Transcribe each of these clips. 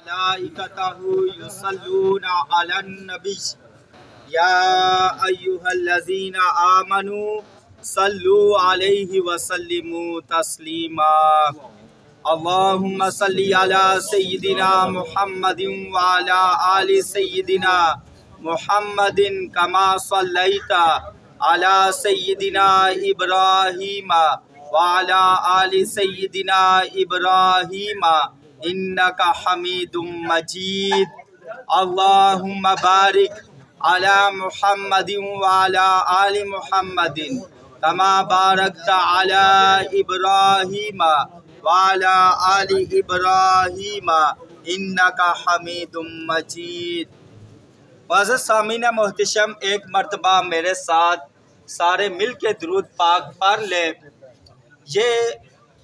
ملائکتہ یصلون علی النبی یا ایھا الذین آمنوا صلوا علیہ وسلموا تسلیما اللہم صلی علی سیدنا محمد وعلی آل سیدنا محمد کما صلیت علی سیدنا ابراہیم وعلی آل سیدنا ابراہیم انک حمید مجید اللہم بارک علی محمد وعلی آل محمد کما بارکت علی ابراہیم وعلی آل ابراہیم انک حمید مجید۔ معزز سامعین محتشم، ایک مرتبہ میرے ساتھ سارے مل کے درود پاک پڑھ لیں۔ یہ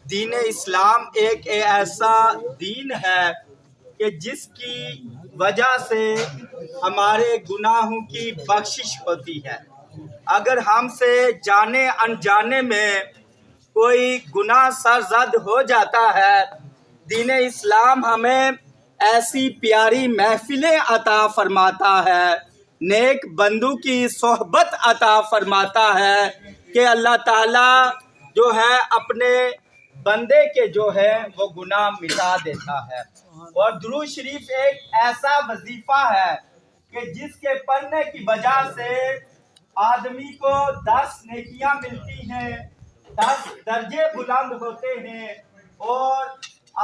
دین اسلام ایک ایسا دین ہے کہ جس کی وجہ سے ہمارے گناہوں کی بخشش ہوتی ہے۔ اگر ہم سے جانے انجانے میں کوئی گناہ سرزد ہو جاتا ہے، دین اسلام ہمیں ایسی پیاری محفلیں عطا فرماتا ہے، نیک بندوں کی صحبت عطا فرماتا ہے کہ اللہ تعالیٰ جو ہے اپنے بندے کے جو ہے وہ گناہ مٹا دیتا ہے۔ اور درود شریف ایک ایسا وظیفہ ہے کہ جس کے پڑھنے کی وجہ سے آدمی کو 10 نیکیاں ملتی ہیں، 10 درجے بلند ہوتے ہیں، اور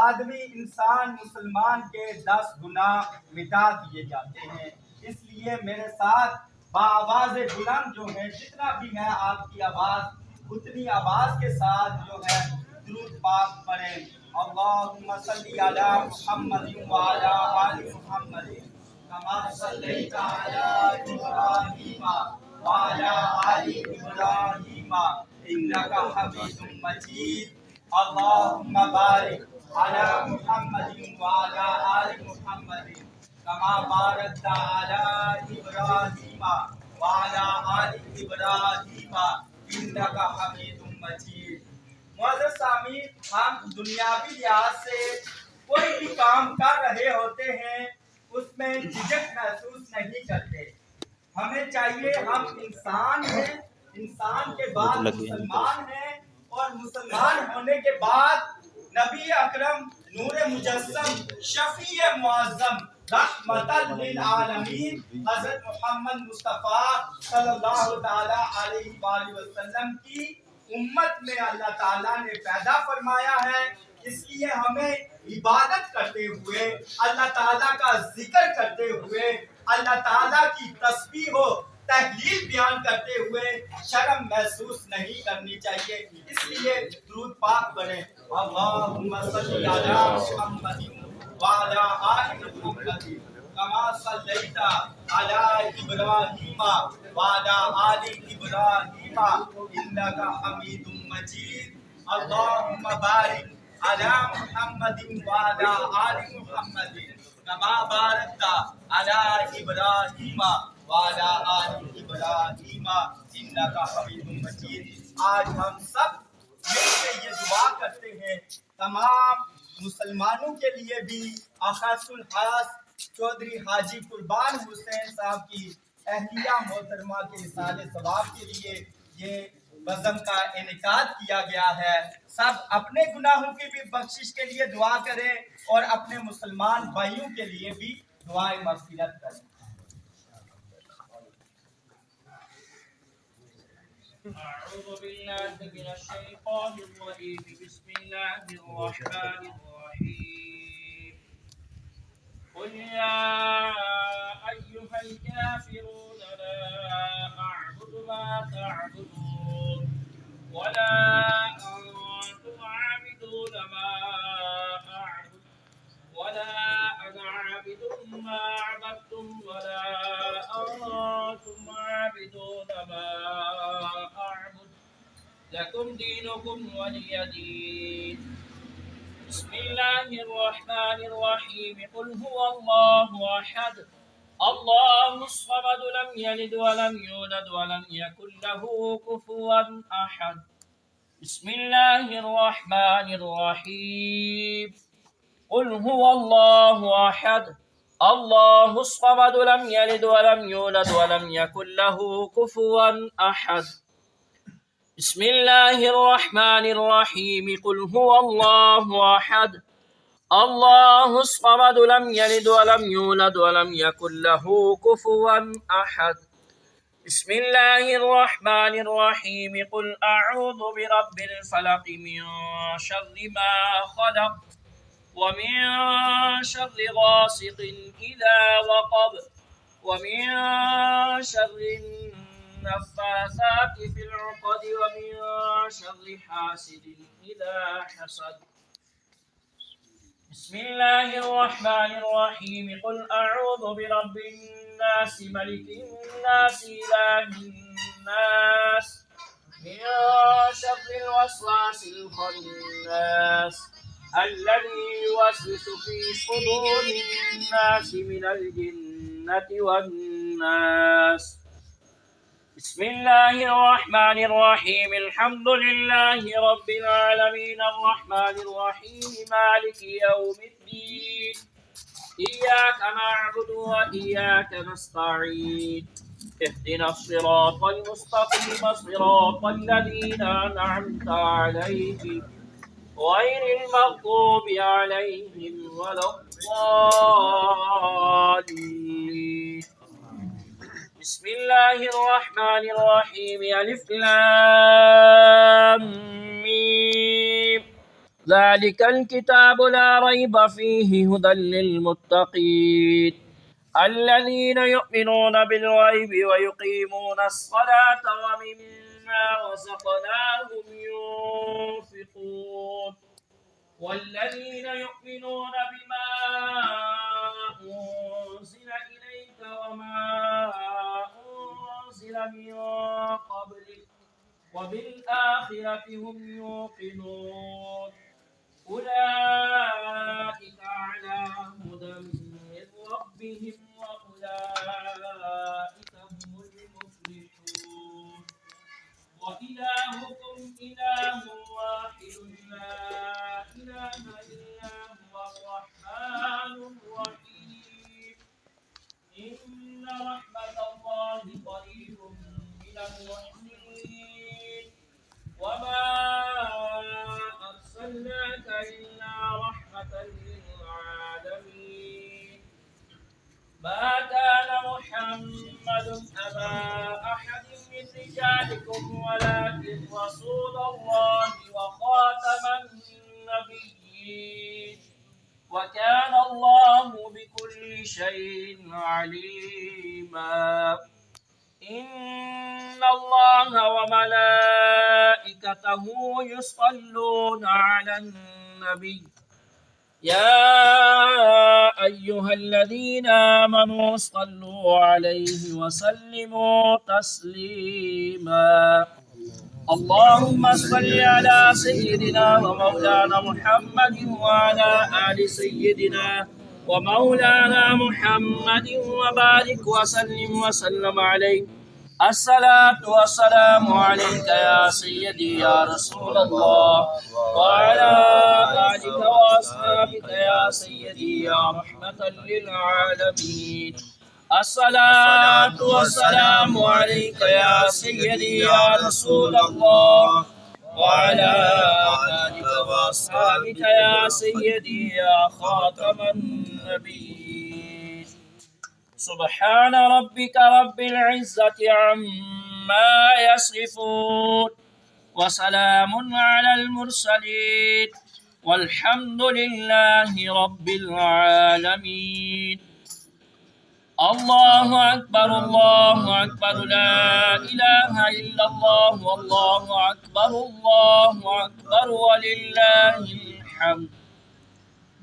آدمی انسان مسلمان کے 10 گناہ مٹا دیے جاتے ہیں۔ اس لیے میرے ساتھ بآواز بلند جو ہے، جتنا بھی ہے آپ کی آواز اتنی آواز کے ساتھ جو ہے درود پاک پڑھیں۔ اللہم صلی علی محمد وعلی آل محمد کما صلیت علی ابراہیم وعلی آل ابراہیم انک حمید مجید۔ اللہم بارک علی محمد وعلی آل محمد کما بارکت علی ابراہیم وعلی آل ابراہیم انک حمید مجید۔ معزز سامعین، ہم دنیاوی لحاظ سے کوئی بھی کام کر رہے ہوتے ہیں اس میں جھجک محسوس نہیں کرتے۔ ہمیں چاہیے، ہم انسان ہیں، انسان کے بعد مسلمان ہیں، اور مسلمان ہونے کے بعد نبی اکرم نور مجسم شفیع معظم رحمت للعالمین حضرت محمد مصطفیٰ صلی اللہ تعالی علیہ وآلہ وسلم کی امت میں اللہ تعالیٰ نے پیدا فرمایا ہے۔ اس لیے ہمیں عبادت کرتے ہوئے، اللہ تعالیٰ کا ذکر کرتے ہوئے، اللہ تعالیٰ کی تسبیح و تحلیل بیان کرتے ہوئے شرم محسوس نہیں کرنی چاہیے۔ اس لیے درود پاک پڑھیں۔ اللہم صلی علی محمد وعلی آل محمد کما صلیت علی ابراہیم وعلی آل ابراہیم انک حمید مجید۔ اللہم بارک علی محمد وعلی آل محمد کما بارکت علی ابراہیم وعلی آل ابراہیم انک حمید مجید۔ آج ہم سب مل کے یہ دعا کرتے ہیں، تمام مسلمانوں کے لیے بھی، اخص الخاص چودھری حاجی قربان حسین صاحب کی اہلیہ محترمہ کے اصال ثواب کے لیے یہ بزم کا انعقاد کیا گیا ہے۔ سب اپنے گناہوں کی بھی بخشش کے لیے دعا کریں اور اپنے مسلمان بھائیوں کے لیے بھی دعائیں مغفرت کریں۔ أعوذ بالله من الشيطان الرجيم بسم الله الرحمن الرحيم قل يا أيها الكافرون لا أعبد ما تعبدون ولا أنتم عابدون ما أعبد ولا أنا عابد ما عبدتم ولا أنتم عابدون ما أعبد لكم دينكم ولي دين۔ بسم الله الرحمن الرحيم قل هو الله أحد الله الصمد لم يلد ولم يولد ولم يكن له كفوا أحد۔ بسم الله الرحمن الرحيم قل هو الله أحد الله الصمد لم يلد ولم يولد ولم يكن له كفوا أحد. بسم الله الرحمن الرحيم. قل هو الله أحد الله الصمد لم يلد ولم يولد ولم يكن له كفوا أحد. بسم الله الرحمن الرحيم. قل أعوذ برب الفلق من شر ما خلق ومن شر غاسق إذا وقب ومن شر النفاثات في العقد ومن شر حاسد إذا حسد. بسم الله الرحمن الرحيم. قل أعوذ برب الناس ملك الناس إله الناس من شر الوسواس الخناس الذي يوسوس في صدور الناس من الجنة والناس. بسم الله الرحمن الرحيم. الحمد لله رب العالمين الرحمن الرحيم مالك يوم الدين إياك نعبد وإياك نستعين اهدنا الصراط المستقيم صراط الذين أنعمت عليهم غير المغضوب عليهم ولا الضالين. بسم الله الرحمن الرحيم. ألف لام ميم ذلك الكتاب لا ريب فيه هدى للمتقين الذين يؤمنون بالغيب ويقيمون الصلاة ومما رزقناهم ينفقون والذين يؤمنون بما أنزل إليك وما أنزل من قبلك وبالآخرة هم يوقنون أولئك على هدى من ربهم وأولئك هم المفلحون. وإلهكم إله واحد لا إله إلا هو الرحمن الرحيم. إن رحمة الله قريب من المحسنين وما أرسلناك إلا رحمة للعالمين. ما كان محمد أبا أحد من رجالكم ولكن رسول الله وخاتم النبيين وكان الله بكل شيء عليما. إن الله وملائكته يصلون على النبي يا أيها الذين آمنوا صلوا عليه وسلموا تسليما. اللهم صل على سيدنا ومولانا محمد وعلى آل سيدنا ومولانا محمد وبارك وسلم عليه. الصلاة والسلام عليك يا سيدي يا رسول الله وعلى آلك وأصحابك يا سيدي يا رحمة للعالمين. الصلاة والسلام عليك يا سيدي يا رسول الله وعلى آلك وأصحابك يا سيدي يا خاتم النبيين. سبحان ربك رب العزة عما يصفون وسلام على المرسلين والحمد لله رب العالمين. الله أكبر الله أكبر لا إله إلا الله والله أكبر ولله الحمد.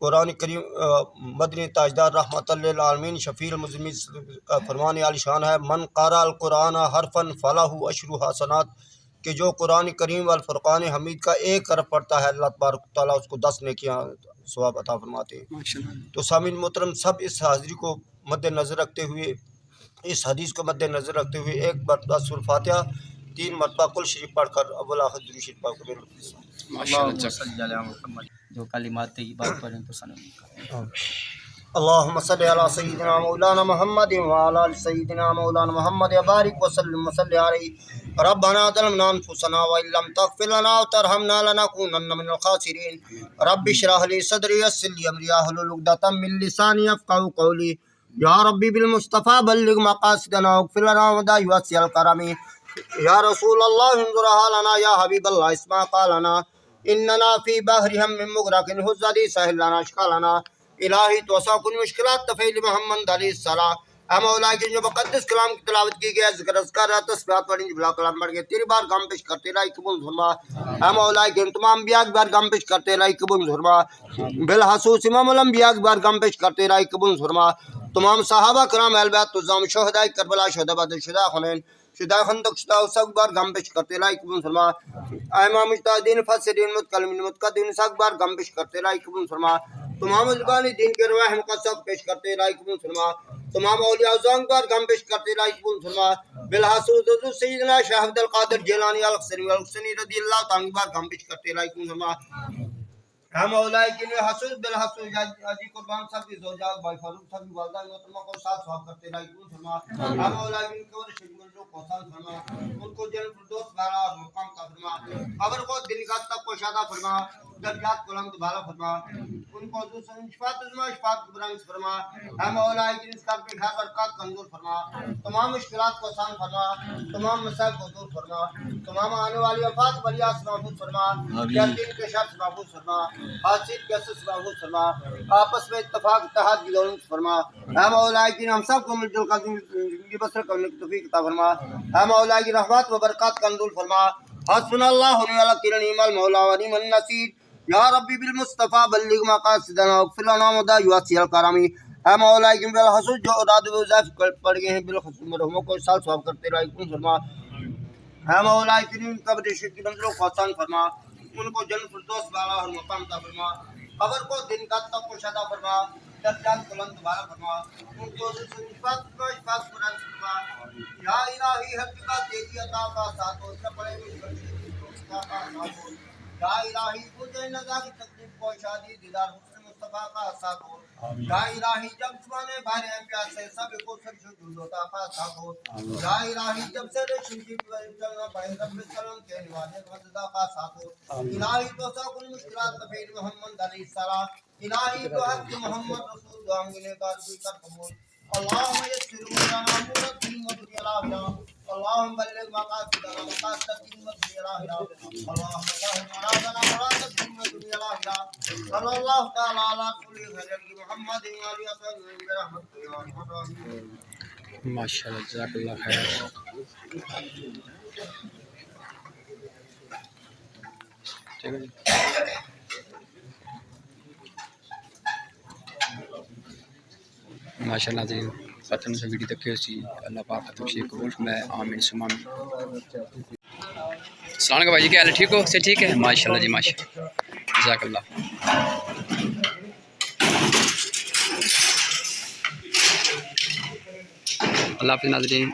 قرآن کریم مدنی تاجدار رحمت للعالمین شفیع المذنبین کا فرمان عالی شان ہے، من قرأ القرآن حرفا فلہ عشر حسنات، کہ جو قرآن کریم والفرقان حمید کا ایک حرف پڑھتا ہے اللہ تبارک و تعالیٰ اس کو 10 نیکیاں ثواب عطا فرماتے ہیں۔ تو سامعین محترم، سب اس حاضری کو مد نظر رکھتے ہوئے، اس حدیث کو مد نظر رکھتے ہوئے ایک مرتبہ سورۃ فاتحہ 3 مرتبہ کل شریف پڑھ کر اول آخر درود شریف پاک کو اللہم صلی علی محمد۔ جو کلمات طیبات پڑھیں تو سنیں۔ اللهم صل على سيدنا مولانا محمد وعلى ال سيدنا مولانا محمد وبارك وسلم وصل عليه ربنا ظلمنا انفسنا وان لم تغفر لنا وترحمنا لنكونن من الخاسرين رب اشرح لي صدري ويسر لي امري واحلل عقدة من لساني يفقهوا قولي يا ربي بالمصطفى بلغ مقاصدنا واغفر لنا وداعي واسع الكرم يا رسول الله انظر حالنا يا حبيب الله اسمع قالنا اننا في بحر هم من مغرق هزدي سهل لنا اشكالنا الہی توسع کن مشکلات تفیل محمد علیہ السلام۔ اے مولا کی جو مقدس کلام کی تلاوت کی گئی، ذکر اذکار تسبیحات پڑھی، بلا کلام پڑھ کے تیری بار گام پیش کرتے رہی قبول فرما۔ اے مولا کی تمام انبیاء کی بار گام پیش کرتے رہی قبول فرما، بالخصوص امام الانبیاء کی بار گام پیش کرتے رہی قبول فرما۔ تمام صحابہ کرام اہل بیت الزام، شہداء کربلا، شہداء بدر، شہداء حنین، شہداء خندق، شہداء سب بار گام پیش کرتے رہی قبول فرما۔ اے امام مجتہدین، فاسرین، متکلمین، متقدمین سب بار گام پیش کرتے رہی قبول فرما۔ تمام ازبان دین کے رواح مقصد پیش کرتے رہی قبول فرما۔ تمام اولیاء ازام پر گم پیش کرتے رہی قبول فرما۔ بالخصوص حضور سیدنا شیخ عبد القادر جیلانی الحسنی رضی اللہ تعالیٰ پر گم پیش کرتے رہی قبول فرما۔ ہم اولیاء کی حسوس بالحسوس حاجی قربان صاحب کی زوجہ بھائی فاروق صاحب کی والدہ محترمہ کو ساتھ ثواب کرتے رہی قبول فرما۔ ہم اولیاء کی قبر شریف منظور کو حسن فرما، ان کو جنت الفردوس بالا اور مقام کا فرما، قبر کو دل کا تک کو شادہ فرما، درجات کو لمد بالا فرما، ان کو حضور صلی شفاعت عظمہ شفاعت کبران فرما۔ ہم اولیاء کی اس کا بھی خیر برکات منظور فرما، تمام مشکلات کو آسان فرما، تمام مسائل کو دور فرما، تمام آنے والی وفات بلیات سے محفوظ فرما، دین کے شر سے محفوظ فرما، حاصل کے اثر سے محفوظ فرما، آپس میں اتفاق اتحاد کی دولت فرما۔ اے مولا کی ہم سب کو مل جل کر زندگی بسر کرنے کی توفیق عطا فرما۔ اے مولا کی رحمت و برکات کا نزول فرما۔ حسبنا اللہ ونعم الوکیل نعم المولا ونعم النصیر یا ربی بالمصطفیٰ بلغ مقاصدنا واغفر لنا وداعی واسع الکرم۔ اے مولا کی بالخصوص جو اولاد و وظائف پڑھ گئے ہیں، بالخصوص مرحوموں کو سال ثواب کرتے رہی قبول فرما۔ اے مولا کریم قبر شریف کی منزلوں کو آسان فرما، ان کو جنت الفردوس بالا اور مقام عطا فرما، قبر کو دن کا تک کو شادہ فرما، درجات کو بلند بالا فرما، ان کو شفاعت قرآن فرما۔ یا الہی ہر جگہ تیری عطا کا ساتھ ہو، نہ پڑے گی کا ساتھ ہو۔ یا الہی مجھے نزا کی تکلیف کو شادی دیدار حسن مصطفیٰ کا ساتھ ہو۔ یا الہی جب زمانے بھارے ہیں پیار سے سب کو سب شجود ہوتا کا ساتھ ہو۔ یا الہی جب سے ریشم کی چلنا پڑے رب سلام کے نوازے غزدہ کا ساتھ ہو۔ الہی تو سا کل مشکلات تفیر محمد علیہ السلام، الہی تو حق محمد رسول دعا ملے کار بھی کر قبول۔ اللہم یسر امورنا امور دین و دنیا الآخرہ، اللہم بلغ مقاصدنا مقاصد دین و دنیا الآخرہ، اللہم بلغ مرادنا مراد دین و دنیا الآخرہ، صلی اللہ تعالی علی کل خیر محمد علی وسلم برحمتہ یا ارحم الراحمین۔ ماشاءاللہ جزاک اللہ خیر۔ ٹھیک ہے جی۔ ماشاء اللہ ناظرین، ختم سے ویڈیو تک سی اللہ پاک ختم سے قبول میں آمین ثم آمین۔ السلام علیکم بھائی جی، کیا حال ہے؟ ٹھیک ہو؟ سے ٹھیک ہے؟ ماشاء اللہ جی، ماشاء اللہ، جزاک اللہ۔ اللہ حافظ ناظرین۔